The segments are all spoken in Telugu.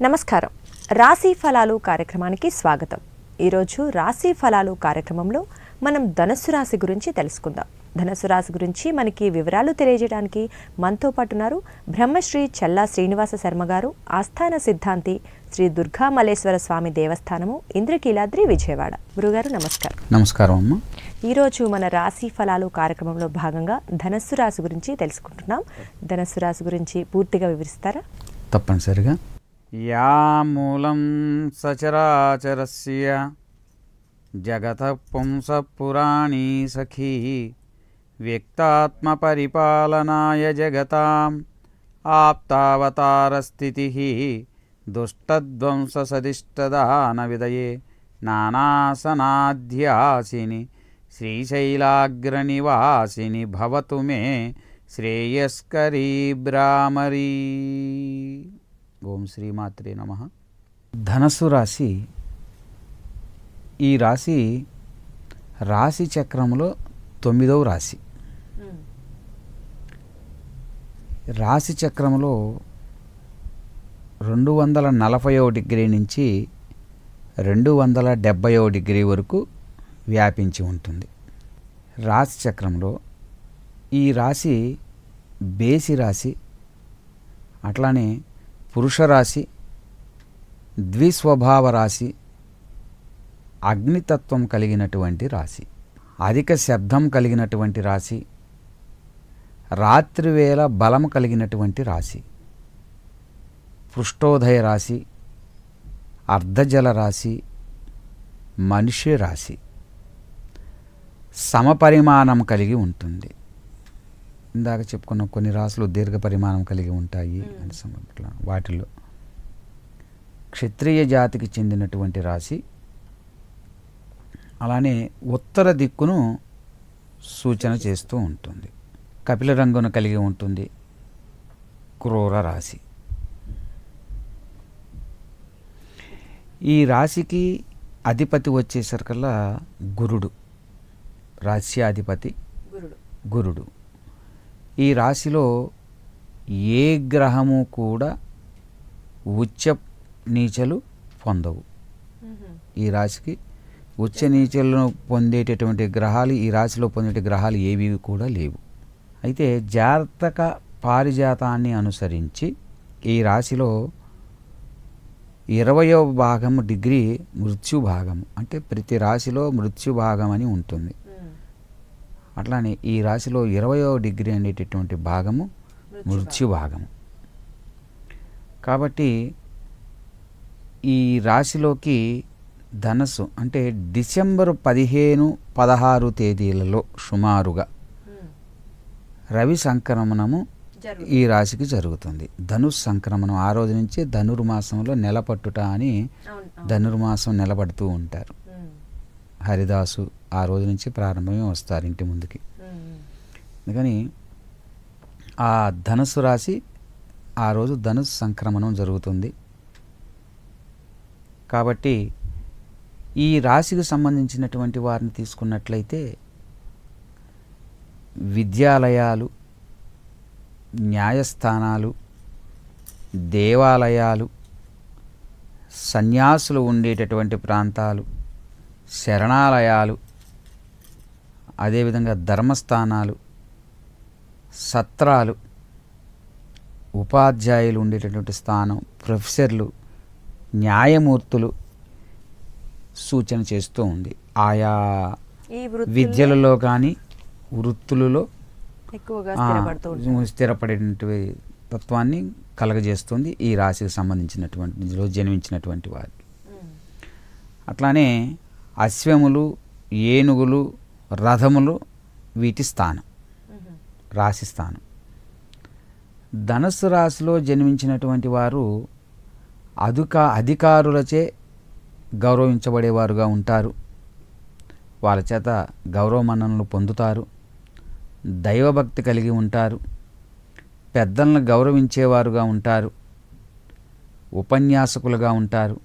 నమస్కారం. రాశి ఫలాలు కార్యక్రమానికి స్వాగతం. ఈరోజు రాశి ఫలాలు కార్యక్రమంలో మనం ధనుస్సు రాశి గురించి తెలుసుకుందాం. ధనుస్సు రాశి గురించి మనకి వివరాలు తెలియజేయడానికి మనతో పాటు ఉన్నారు బ్రహ్మశ్రీ చల్లా శ్రీనివాస శర్మ గారు, ఆస్థాన సిద్ధాంతి శ్రీ దుర్గా మల్లేశ్వర స్వామి దేవస్థానము, ఇంద్రకీలాద్రి, విజయవాడ. గురుగారు నమస్కారం. నమస్కారం అమ్మ. ఈరోజు మన రాశి ఫలాలు కార్యక్రమంలో భాగంగా ధనుస్సు రాశి గురించి తెలుసుకుంటున్నాం. ధనుస్సు రాశి గురించి పూర్తిగా వివరిస్తారా? తప్పనిసరిగా. యా మూలం సచరాచరస్య జగతః పుంసః పురాణీ సఖీ వ్యక్తాత్మ పరిపాలనాయ జగతాం ఆప్తావతారస్థితిః దుష్టధ్వంస సదిష్టదాన విదయే నానాసనాధ్యాసిని శ్రీశైలాగ్రనివాసిని భవతు మే శ్రేయస్కరీ భ్రామరీ. ఓం శ్రీమాత్రే నమః. ధనస్సు రాశి, ఈ రాశి రాశి చక్రంలో 9వ రాశి. రాశి చక్రంలో 240వ డిగ్రీ నుంచి 270వ డిగ్రీ వరకు వ్యాపించి ఉంటుంది. రాశి చక్రంలో ఈ రాశి బేసి రాశి, అట్లానే పురుష రాశి, ద్విస్వభావ రాశి, అగ్నితత్వం కలిగినటువంటి రాశి, అధిక శబ్దం కలిగినటువంటి రాశి, రాత్రివేళ బలం కలిగినటువంటి రాశి, పృష్ఠోదయ రాశి, అర్ధజల రాశి, మనిషి రాశి, సమపరిమాణం కలిగి ఉంటుంది. ఇందాక చెప్పుకున్న కొన్ని రాశులు దీర్ఘ పరిమాణం కలిగి ఉంటాయి అని వాటిలో క్షత్రియ జాతికి చెందినటువంటి రాశి. అలానే ఉత్తర దిక్కును సూచన చేస్తూ ఉంటుంది. కపిల రంగును కలిగి ఉంటుంది. క్రూర రాశి. ఈ రాశికి అధిపతి వచ్చేసరికల్లా గురుడు, రాశ్యాధిపతి గురుడు. ఈ రాశిలో ఏ గ్రహము కూడా ఉచ్చ నీచలు పొందవు. ఈ రాశికి ఉచ్చ నీచలను పొందేటటువంటి గ్రహాలు, ఈ రాశిలో పొందే గ్రహాలు ఏవి కూడా లేవు. అయితే జాతక పారిజాతాన్ని అనుసరించి ఈ రాశిలో 20వ భాగము డిగ్రీ మృత్యు భాగము, అంటే ప్రతి రాశిలో మృత్యు భాగం అని ఉంటుంది. అట్లానే ఈ రాశిలో 20వ డిగ్రీ అనేటటువంటి భాగము మృత్యు భాగము. కాబట్టి ఈ రాశిలోకి ధనస్సు అంటే డిసెంబర్ 15-16 తేదీలలో సుమారుగా రవి సంక్రమణము ఈ రాశికి జరుగుతుంది. ధనుస్ సంక్రమణం ఆ రోజు నుంచి ధనుర్మాసంలో నెలపట్టుట అని ధనుర్మాసం నిలబడుతూ ఉంటారు. హరిదాసు ఆ రోజు నుంచి ప్రారంభమే వస్తారు ఇంటి ముందుకి. అందుకని ఆ ధనుస్సు రాశి ఆ రోజు ధనుస్ సంక్రమణం జరుగుతుంది. కాబట్టి ఈ రాశికి సంబంధించినటువంటి వారిని తీసుకున్నట్లయితే విద్యాలయాలు, న్యాయస్థానాలు, దేవాలయాలు, సన్యాసులు ఉండేటటువంటి ప్రాంతాలు, శరణాలయాలు, అదేవిధంగా ధర్మస్థానాలు, సత్రాలు, ఉపాధ్యాయులు ఉండేటటువంటి స్థానం, ప్రొఫెసర్లు, న్యాయమూర్తులు సూచన చేస్తూ ఉంది. ఆయా విద్యలలో కానీ వృత్తులలో స్థిరపడేటువంటి తత్వాన్ని కలగజేస్తుంది ఈ రాశికి సంబంధించినటువంటి జన్మించినటువంటి వారికి. అట్లానే అశ్వములు, ఏనుగులు, రథములు వీటి స్థానం, రాశి స్థానం. ధనుస్సు రాశిలో జన్మించినటువంటి వారు అధికారులచే గౌరవించబడేవారుగా ఉంటారు. వాళ్ళ చేత గౌరవ మన్ననలు పొందుతారు. దైవభక్తి కలిగి ఉంటారు. పెద్దలను గౌరవించేవారుగా ఉంటారు. ఉపన్యాసకులుగా ఉంటారు.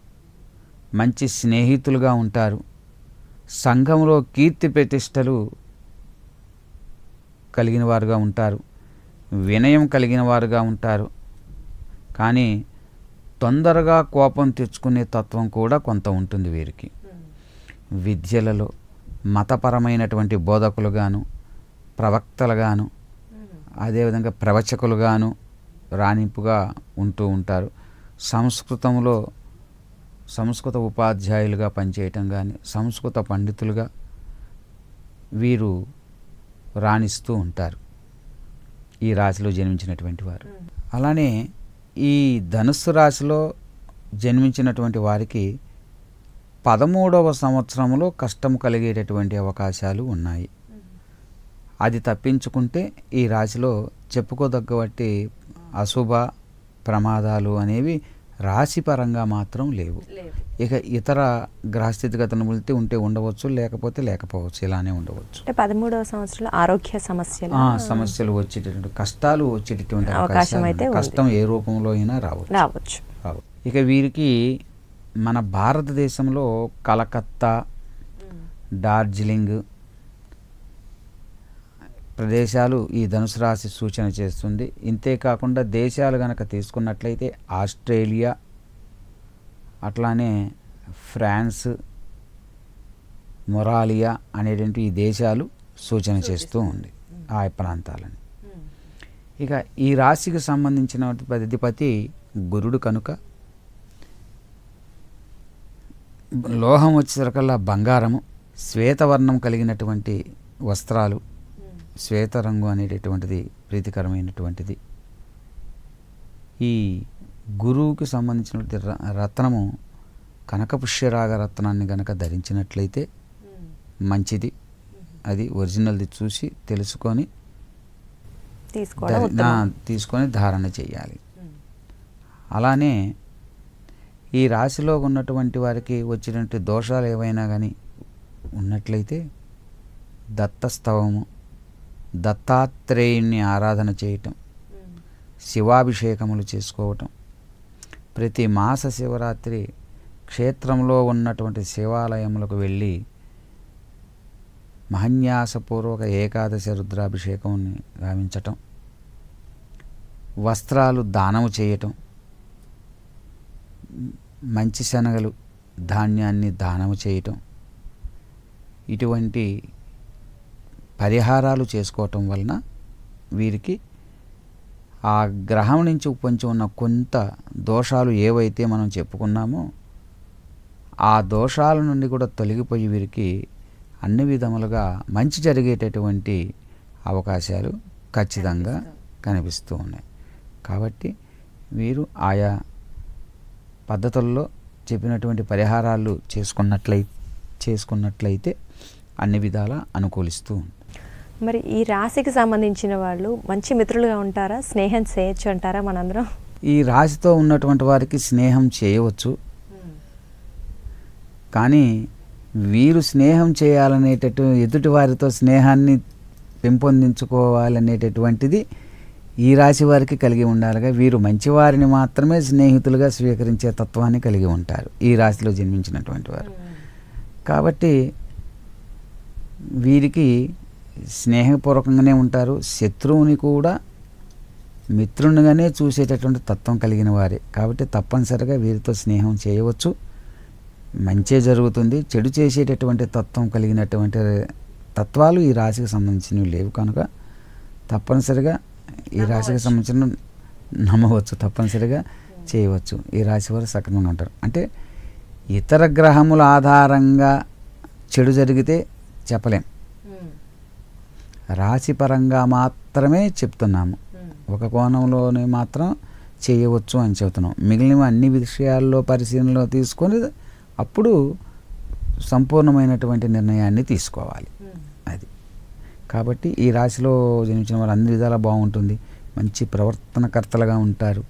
మంచి స్నేహితులుగా ఉంటారు. సంఘంలో కీర్తి ప్రతిష్టలు కలిగిన వారుగా ఉంటారు, వినయం కలిగిన వారుగా ఉంటారు. కానీ తొందరగా కోపం తెచ్చుకునే తత్వం కూడా కొంత ఉంటుంది వీరికి. విద్యలలో మతపరమైనటువంటి బోధకులుగాను, ప్రవక్తలుగాను, అదేవిధంగా ప్రవచకులుగాను రాణింపుగా ఉంటూ ఉంటారు. సంస్కృతంలో సంస్కృత ఉపాధ్యాయులుగా పనిచేయటం కానీ, సంస్కృత పండితులుగా వీరు రాణిస్తూ ఉంటారు ఈ రాశిలో జన్మించినటువంటి వారు. అలానే ఈ ధనుస్సు రాశిలో జన్మించినటువంటి వారికి 13వ సంవత్సరంలో కష్టం కలిగేటటువంటి అవకాశాలు ఉన్నాయి. అది తప్పించుకుంటే ఈ రాశిలో చెప్పుకోదగ్గబట్టి అశుభ ప్రమాదాలు అనేవి రాశిపరంగా మాత్రం లేవు. ఇక ఇతర గ్రహస్థితిగతులను వెళ్తే ఉంటే ఉండవచ్చు, లేకపోతే లేకపోవచ్చు, ఇలానే ఉండవచ్చు. 13వ సంవత్సరంలో ఆరోగ్య సమస్యలు వచ్చేటటువంటి, కష్టాలు వచ్చేటటువంటి అవకాశం అయితే, కష్టం ఏ రూపంలో అయినా రావచ్చు. ఇక వీరికి మన భారతదేశంలో కలకత్తా, డార్జిలింగ్ ప్రదేశాలు ఈ ధనుసు రాశి సూచన చేస్తుంది. ఇంతేకాకుండా దేశాలు గనక తీసుకున్నట్లయితే ఆస్ట్రేలియా, అట్లానే ఫ్రాన్స్, మొరాలియా అనేటువంటి ఈ దేశాలు సూచన చేస్తూ ఉంది ఆ ప్రాంతాలని. ఇక ఈ రాశికి సంబంధించిన అధిపతి గురుడు కనుక లోహం వచ్చేసరికల్లా బంగారము, శ్వేతవర్ణం కలిగినటువంటి వస్త్రాలు, శ్వేత రంగు అనేటటువంటిది ప్రీతికరమైనటువంటిది. ఈ గురువుకి సంబంధించినటువంటి రత్నము కనకపుష్యరాగ రత్నాన్ని గనక ధరించినట్లయితే మంచిది. అది ఒరిజినల్ది చూసి తెలుసుకొని తీసుకొని ధారణ చేయాలి. అలానే ఈ రాశిలో ఉన్నటువంటి వారికి వచ్చినటువంటి దోషాలు ఏవైనా కానీ ఉన్నట్లయితే దత్తస్తవము, దత్తాత్రేయుని ఆరాధన చేయటం, శివాభిషేకములు చేసుకోవటం, ప్రతి మాస శివరాత్రి క్షేత్రంలో ఉన్నటువంటి శివాలయములకు వెళ్ళి మహన్యాసపూర్వక ఏకాదశి రుద్రాభిషేకం గావించటం, వస్త్రాలు దానము చేయటం, మంచి శనగలు ధాన్యాన్ని దానము చేయటం, ఇటువంటి పరిహారాలు చేసుకోవటం వలన వీరికి ఆ గ్రహం నుంచి పొంచి ఉన్న కొంత దోషాలు ఏవైతే మనం చెప్పుకున్నామో ఆ దోషాల నుండి కూడా తొలగిపోయి వీరికి అన్ని విధములుగా మంచి జరిగేటటువంటి అవకాశాలు ఖచ్చితంగా కనిపిస్తూ ఉన్నాయి. కాబట్టి వీరు ఆయా పద్ధతుల్లో చెప్పినటువంటి పరిహారాలు చేసుకున్నట్లయితే అన్ని విధాలా అనుకూలిస్తూ ఉంటుంది. మరి ఈ రాశికి సంబంధించిన వాళ్ళు మంచి మిత్రులుగా ఉంటారా? స్నేహం చేయొచ్చు అంటారా మనందరం? ఈ రాశితో ఉన్నటువంటి వారికి స్నేహం చేయవచ్చు. కానీ వీరు స్నేహం ఎదుటి వారితో స్నేహాన్ని పెంపొందించుకోవాలనేటటువంటిది ఈ రాశి వారికి కలిగి ఉండాలిగా. వీరు మంచివారిని మాత్రమే స్నేహితులుగా స్వీకరించే తత్వాన్ని కలిగి ఉంటారు ఈ రాశిలో జన్మించినటువంటి వారు. కాబట్టి వీరికి స్నేహపూర్వకంగానే ఉంటారు. శత్రువుని కూడా మిత్రునిగానే చూసేటటువంటి తత్వం కలిగిన వారే. కాబట్టి తప్పనిసరిగా వీరితో స్నేహం చేయవచ్చు, మంచే జరుగుతుంది. చెడు చేసేటటువంటి తత్వం కలిగినటువంటి తత్వాలు ఈ రాశికి సంబంధించినవి లేవు కనుక తప్పనిసరిగా ఈ రాశికి సంబంధించిన నమ్మవచ్చు, తప్పనిసరిగా చేయవచ్చు. ఈ రాశి వారు సక్రమంగా ఉంటారు. అంటే ఇతర గ్రహముల ఆధారంగా చెడు జరిగితే చెప్పలేం, రాశిపరంగా మాత్రమే చెప్తున్నాము. ఒక కోణంలోనే మాత్రం చేయవచ్చు అని చెబుతున్నాం. మిగిలిన అన్ని విషయాల్లో పరిశీలనలో తీసుకొని అప్పుడు సంపూర్ణమైనటువంటి నిర్ణయాన్ని తీసుకోవాలి. అది కాబట్టి ఈ రాశిలో జన్మించిన వారు అన్ని విధాలా బాగుంటుంది. మంచి ప్రవర్తనకర్తలుగా ఉంటారు.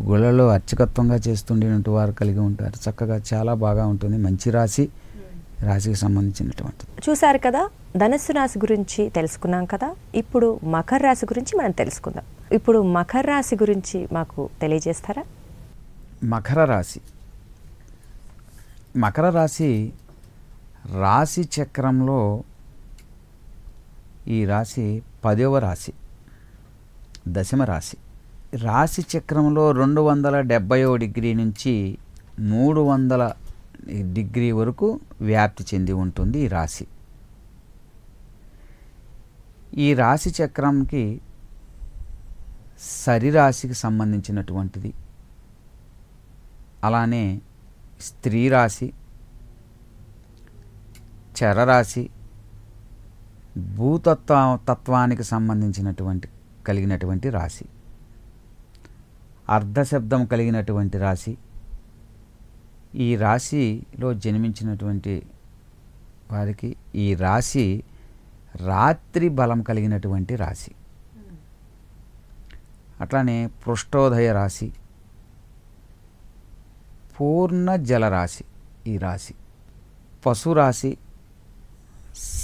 గుళ్ళలో అర్చకత్వంగా చేస్తుండేటువంటి వారు కలిగి ఉంటారు. చక్కగా చాలా బాగా ఉంటుంది. మంచి రాశికి సంబంధించినటువంటిది. చూశారు కదా, ధనుస్సు రాశి గురించి తెలుసుకున్నాం కదా. ఇప్పుడు మకర రాశి గురించి మనం తెలుసుకుందాం. ఇప్పుడు మకర రాశి గురించి మాకు తెలియజేస్తారా? మకర రాశి రాశి చక్రంలో ఈ రాశి 10వ రాశి, దశమ రాశి. రాశి చక్రంలో 270వ డిగ్రీ నుంచి 300 డిగ్రీ వరకు వ్యాప్తి చెంది ఉంటుంది ఈ రాశి. ఈ రాశి చక్రంకి సరిరాశికి సంబంధించినటువంటిది. అలానే స్త్రీ రాశి, చరరాశి, తత్వానికి సంబంధించినటువంటి కలిగినటువంటి రాశి, అర్ధశబ్దం కలిగినటువంటి రాశి. ఈ రాశిలో జన్మించినటువంటి వారికి ఈ రాశి రాత్రి బలం కలిగినటువంటి రాశి. అట్లానే పృష్ఠోదయ రాశి, పూర్ణ జలరాశి ఈ రాశి. పశురాశి,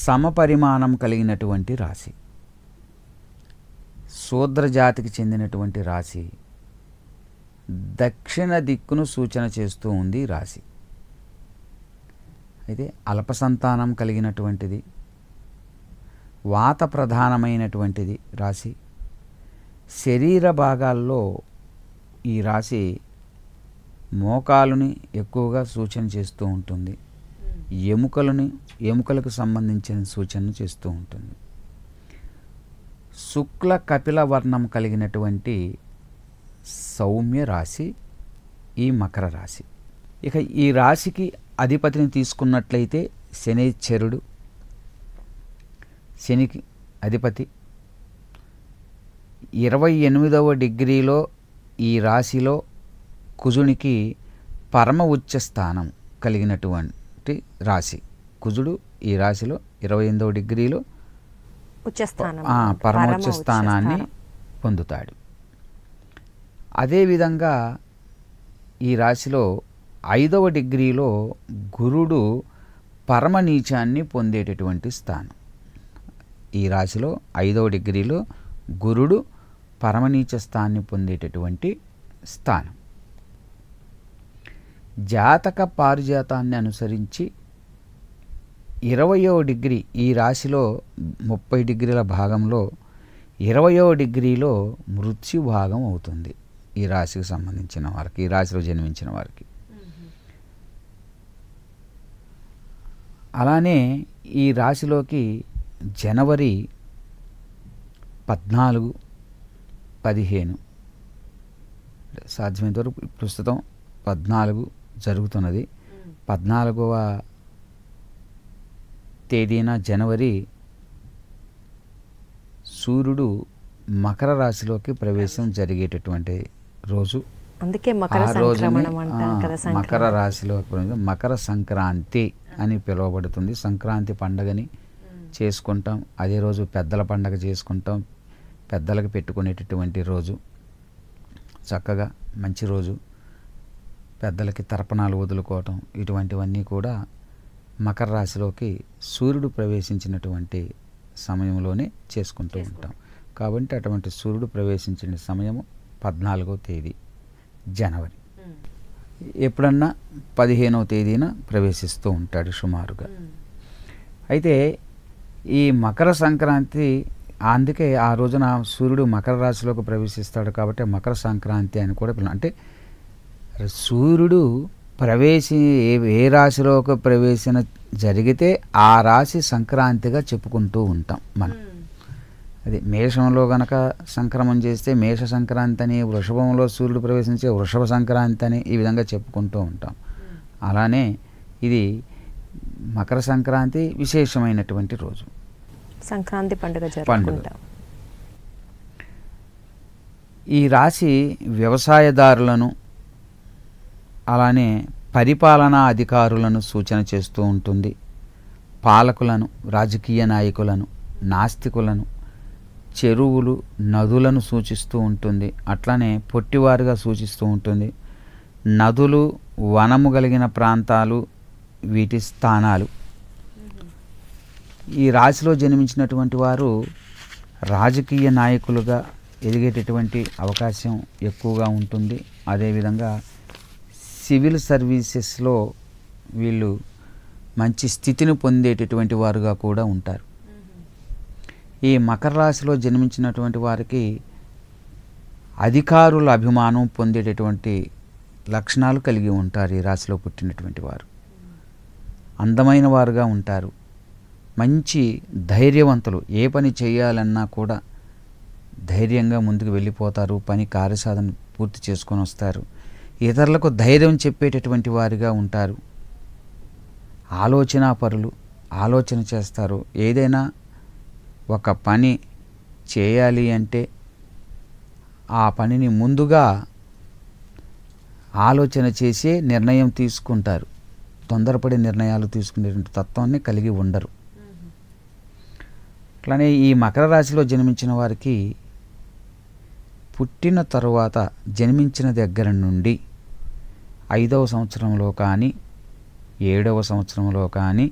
సమపరిమాణం కలిగినటువంటి రాశి. శూద్ర జాతికి చెందినటువంటి రాశి. దక్షిణ దిక్కును సూచన చేస్తూ ఉంది ఈ రాశి. అయితే అల్ప సంతానం కలిగినటువంటిది, వాత ప్రధానమైనటువంటిది రాశి. శరీర భాగాల్లో ఈ రాశి మోకాలుని ఎక్కువగా సూచన చేస్తూ ఉంటుంది. ఎముకలకు సంబంధించిన సూచనను చేస్తూ ఉంటుంది. శుక్ల కపిల వర్ణం కలిగినటువంటి సౌమ్య రాశి ఈ మకర రాశి. ఇక ఈ రాశికి అధిపతిని తీసుకున్నట్లయితే శనైశ్చరుడు, శనికి అధిపతి. 28వ డిగ్రీలో ఈ రాశిలో కుజునికి పరమ ఉచ్చ స్థానం కలిగినటువంటి రాశి. కుజుడు ఈ రాశిలో 28వ డిగ్రీలో పరమోచ్చ స్థానాన్ని పొందుతాడు. అదేవిధంగా ఈ రాశిలో 5వ డిగ్రీలో గురుడు పరమనీచాన్ని పొందేటటువంటి స్థానం. ఈ రాశిలో 5వ డిగ్రీలో గురుడు పరమనీచ స్థానాన్ని పొందేటటువంటి స్థానం. జాతక పారిజాతాన్ని అనుసరించి 20వ డిగ్రీ ఈ రాశిలో 30 డిగ్రీల భాగంలో 20వ డిగ్రీలో మృత్యు భాగం అవుతుంది ఈ రాశికి సంబంధించిన వారికి, ఈ రాశిలో జన్మించిన వారికి. అలానే ఈ రాశిలోకి జనవరి 14, 15 సాధ్యమైనంత వరకు ప్రస్తుతం 14 జరుగుతున్నది. 14వ తేదీన జనవరి సూర్యుడు మకర రాశిలోకి ప్రవేశం జరిగేటటువంటి రోజు. అందుకే మకర రాశిలో మకర సంక్రాంతి అని పిలువబడుతుంది. సంక్రాంతి పండగని చేసుకుంటాం. అదే రోజు పెద్దల పండగ చేసుకుంటాం. పెద్దలకు పెట్టుకునేటటువంటి రోజు, చక్కగా మంచి రోజు. పెద్దలకి తర్పణాలు వదులుకోవటం, ఇటువంటివన్నీ కూడా మకర రాశిలోకి సూర్యుడు ప్రవేశించినటువంటి సమయంలోనే చేసుకుంటూ ఉంటాం. కాబట్టి అటువంటి సూర్యుడు ప్రవేశించిన సమయము 14వ తేదీ జనవరి. ఎప్పుడన్నా 15వ తేదీన ప్రవేశిస్తూ ఉంటాడు సుమారుగా. అయితే ఈ మకర సంక్రాంతి, అందుకే ఆ రోజున సూర్యుడు మకర రాశిలోకి ప్రవేశిస్తాడు కాబట్టి మకర సంక్రాంతి అని కూడా అంటే సూర్యుడు ఏ రాశిలోకి ప్రవేశన జరిగితే ఆ రాశి సంక్రాంతిగా చెప్పుకుంటూ ఉంటాం మనం. అది మేషంలో గనక సంక్రమం చేస్తే మేష సంక్రాంతి అని, వృషభంలో సూర్యుడు ప్రవేశించే వృషభ సంక్రాంతి అని ఈ విధంగా చెప్పుకుంటూ ఉంటాం. అలానే ఇది మకర సంక్రాంతి విశేషమైనటువంటి రోజు, సంక్రాంతి పండుగ. ఈ రాశి వ్యవసాయదారులను, అలానే పరిపాలనా అధికారులను సూచన చేస్తూ ఉంటుంది. పాలకులను, రాజకీయ నాయకులను, నాస్తికులను, చెరువులు, నదులను సూచిస్తూ ఉంటుంది. అట్లానే పొట్టివారుగా సూచిస్తూ ఉంటుంది. నదులు, వనము కలిగిన ప్రాంతాలు వీటి స్థానాలు. ఈ రాశిలో జన్మించినటువంటి వారు రాజకీయ నాయకులుగా ఎదిగేటటువంటి అవకాశం ఎక్కువగా ఉంటుంది. అదేవిధంగా సివిల్ సర్వీసెస్లో వీళ్ళు మంచి స్థితిని పొందేటటువంటి వారుగా కూడా ఉంటారు. ఈ మకర రాశిలో జన్మించినటువంటి వారికి అధికారుల అభిమానం పొందేటటువంటి లక్షణాలు కలిగి ఉంటారు. ఈ రాశిలో పుట్టినటువంటి వారు అందమైన వారుగా ఉంటారు, మంచి ధైర్యవంతులు, ఏ పని చేయాలన్నా కూడా ధైర్యంగా ముందుకు వెళ్ళిపోతారు, పని కార్యసాధన పూర్తి చేసుకొని వస్తారు, ఇతరులకు ధైర్యం చెప్పేటటువంటి వారిగా ఉంటారు, ఆలోచనాపరులు, ఆలోచన చేస్తారు. ఏదైనా ఒక పని చేయాలి అంటే ఆ పనిని ముందుగా ఆలోచన చేసి నిర్ణయం తీసుకుంటారు. తొందరపడి నిర్ణయాలు తీసుకునేటువంటి తత్వాన్ని కలిగి ఉండరు. అట్లానే ఈ మకర రాశిలో జన్మించిన వారికి పుట్టిన తరువాత జన్మించిన దగ్గర నుండి 5వ సంవత్సరంలో కానీ 7వ సంవత్సరంలో కానీ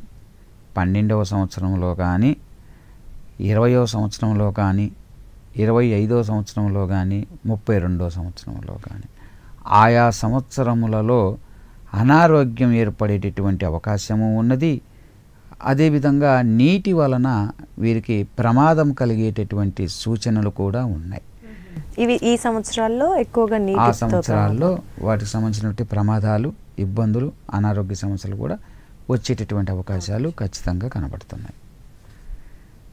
12వ సంవత్సరంలో కానీ 20వ సంవత్సరంలో కానీ 25వ సంవత్సరంలో కానీ 32వ సంవత్సరంలో కానీ ఆయా సంవత్సరములలో అనారోగ్యం ఏర్పడేటటువంటి అవకాశము ఉన్నది. అదేవిధంగా నీటి వలన వీరికి ప్రమాదం కలిగేటటువంటి సూచనలు కూడా ఉన్నాయి. ఇవి ఈ సంవత్సరాల్లో ఎక్కువగా ఆ సంవత్సరాల్లో వాటికి సంబంధించినటువంటి ప్రమాదాలు, ఇబ్బందులు, అనారోగ్య సమస్యలు కూడా వచ్చేటటువంటి అవకాశాలు ఖచ్చితంగా కనబడుతున్నాయి.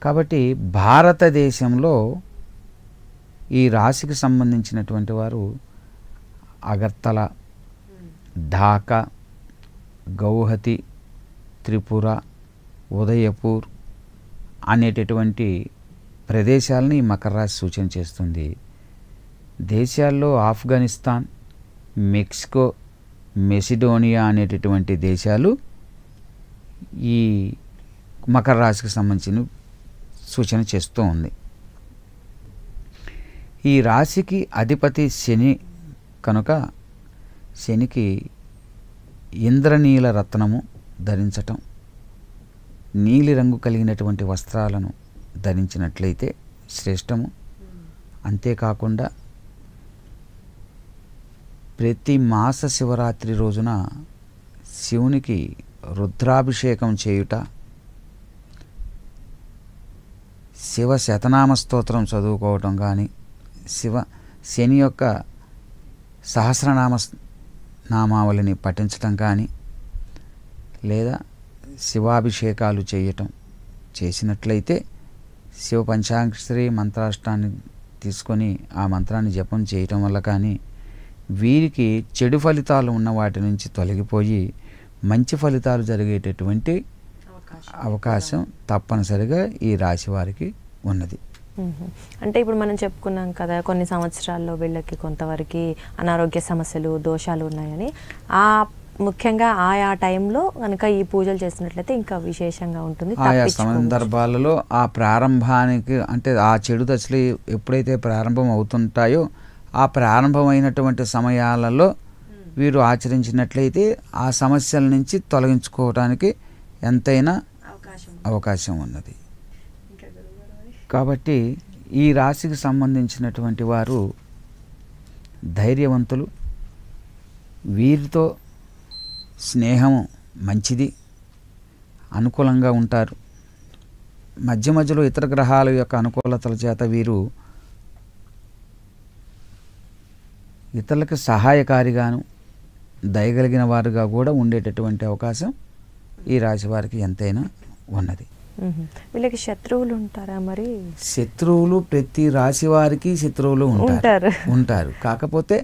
కాబట్టి భారతదేశంలో ఈ రాశికి సంబంధించినటువంటి వారు అగర్తల, ఢాకా, గౌహతి, త్రిపుర, ఉదయపూర్ అనేటటువంటి ప్రదేశాలని మకర రాశి సూచన చేస్తుంది. దేశాల్లో ఆఫ్ఘనిస్తాన్, మెక్సికో, మెసిడోనియా అనేటటువంటి దేశాలు ఈ మకర రాశికి సంబంధించిన సూచన చేస్తూ ఉంది. ఈ రాశికి అధిపతి శని కనుక శనికి ఇంద్రనీల రత్నము ధరించటం, నీలిరంగు కలిగినటువంటి వస్త్రాలను ధరించినట్లయితే శ్రేష్టము. అంతేకాకుండా ప్రతి మాస శివరాత్రి రోజున శివునికి రుద్రాభిషేకం చేయుట, శివ శతనామ స్తోత్రం చదువుకోవటం కానీ, శని యొక్క నామావళిని పఠించటం కానీ, లేదా శివాభిషేకాలు చేయటం చేసినట్లయితే శివ పంచాక్షరి మంత్రాష్టాన్ని తీసుకొని ఆ మంత్రాన్ని జపం చేయటం వల్ల కానీ వీరికి చెడు ఫలితాలు ఉన్న వాటి నుంచి తొలగిపోయి మంచి ఫలితాలు జరిగేటటువంటి అవకాశం తప్పనిసరిగా ఈ రాశి వారికి ఉన్నది. అంటే ఇప్పుడు మనం చెప్పుకున్నాం కదా, కొన్ని సంవత్సరాల్లో వీళ్ళకి కొంతవరకు అనారోగ్య సమస్యలు, దోషాలు ఉన్నాయని. ముఖ్యంగా ఆయా టైంలో కనుక ఈ పూజలు చేసినట్లయితే ఇంకా విశేషంగా ఉంటుంది. ఆయా సందర్భాలలో ఆ ప్రారంభానికి అంటే ఆ చెడు దశలు ఎప్పుడైతే ప్రారంభం అవుతుంటాయో ఆ ప్రారంభమైనటువంటి సమయాలలో వీరు ఆచరించినట్లయితే ఆ సమస్యల నుంచి తొలగించుకోవడానికి ఎంతైనా అవకాశం ఉన్నది. కాబట్టి ఈ రాశికి సంబంధించినటువంటి వారు ధైర్యవంతులు, వీరితో స్నేహము మంచిది, అనుకూలంగా ఉంటారు. మధ్య మధ్యలో ఇతర గ్రహాల యొక్క అనుకూలతల చేత వీరు ఇతరులకు సహాయకారిగాను దయగలిగిన వారుగా కూడా ఉండేటటువంటి అవకాశం ఈ రాశి వారికి ఎంతైనా ఉన్నది. వీళ్ళకి శత్రువులు ఉంటారా? మరి శత్రువులు ప్రతి రాశి వారికి శత్రువులు ఉంటారు. కాకపోతే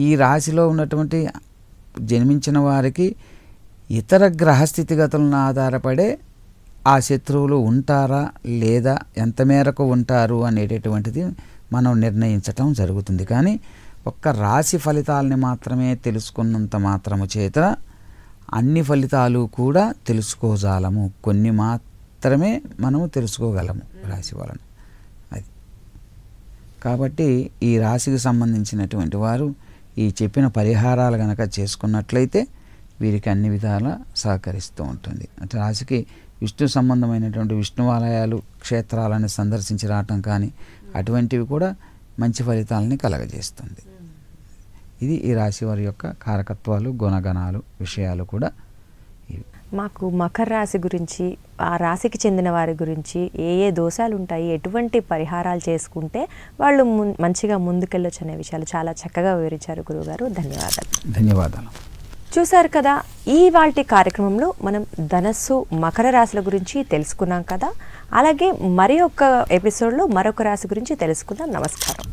ఈ రాశిలో ఉన్నటువంటి జన్మించిన వారికి ఇతర గ్రహస్థితిగతులను ఆధారపడే ఆ శత్రువులు ఉంటారా లేదా, ఎంత మేరకు ఉంటారు అనేటటువంటిది మనం నిర్ణయించటం జరుగుతుంది. కానీ ఒక్క రాశి ఫలితాలని మాత్రమే తెలుసుకున్నంత మాత్రము చేత అన్ని ఫలితాలు కూడా తెలుసుకోజాలము. కొన్ని మాత్రమే మనము తెలుసుకోగలము రాశి వలన. అది కాబట్టి ఈ రాశికి సంబంధించినటువంటి వారు ఈ చెప్పిన పరిహారాలు కనుక చేసుకున్నట్లయితే వీరికి అన్ని విధాలా సహకరిస్తూ ఉంటుంది. అంటే రాశికి విష్ణు సంబంధమైనటువంటి విష్ణువాలయాలు, క్షేత్రాలను సందర్శించి రావటం కానీ అటువంటివి కూడా మంచి ఫలితాలని కలగజేస్తుంది. ఇది ఈ రాశి వారి యొక్క కారకత్వాలు, గుణగణాలు, విషయాలు కూడా ఇవి. మాకు మకర రాశి గురించి ఆ రాశికి చెందిన వారి గురించి ఏ ఏ దోషాలు ఉంటాయి, ఎటువంటి పరిహారాలు చేసుకుంటే వాళ్ళు మంచిగా ముందుకెళ్ళొచ్చు అనే విషయాలు చాలా చక్కగా వివరించారు గురువుగారు. ధన్యవాదాలు. ధన్యవాదాలు. చూశారు కదా, ఈ వాల్టి కార్యక్రమంలో మనం ధనస్సు మకర రాశుల గురించి తెలుసుకున్నాం కదా. అలాగే మరి ఒక ఎపిసోడ్లో మరొక రాశి గురించి తెలుసుకుందాం. నమస్కారం.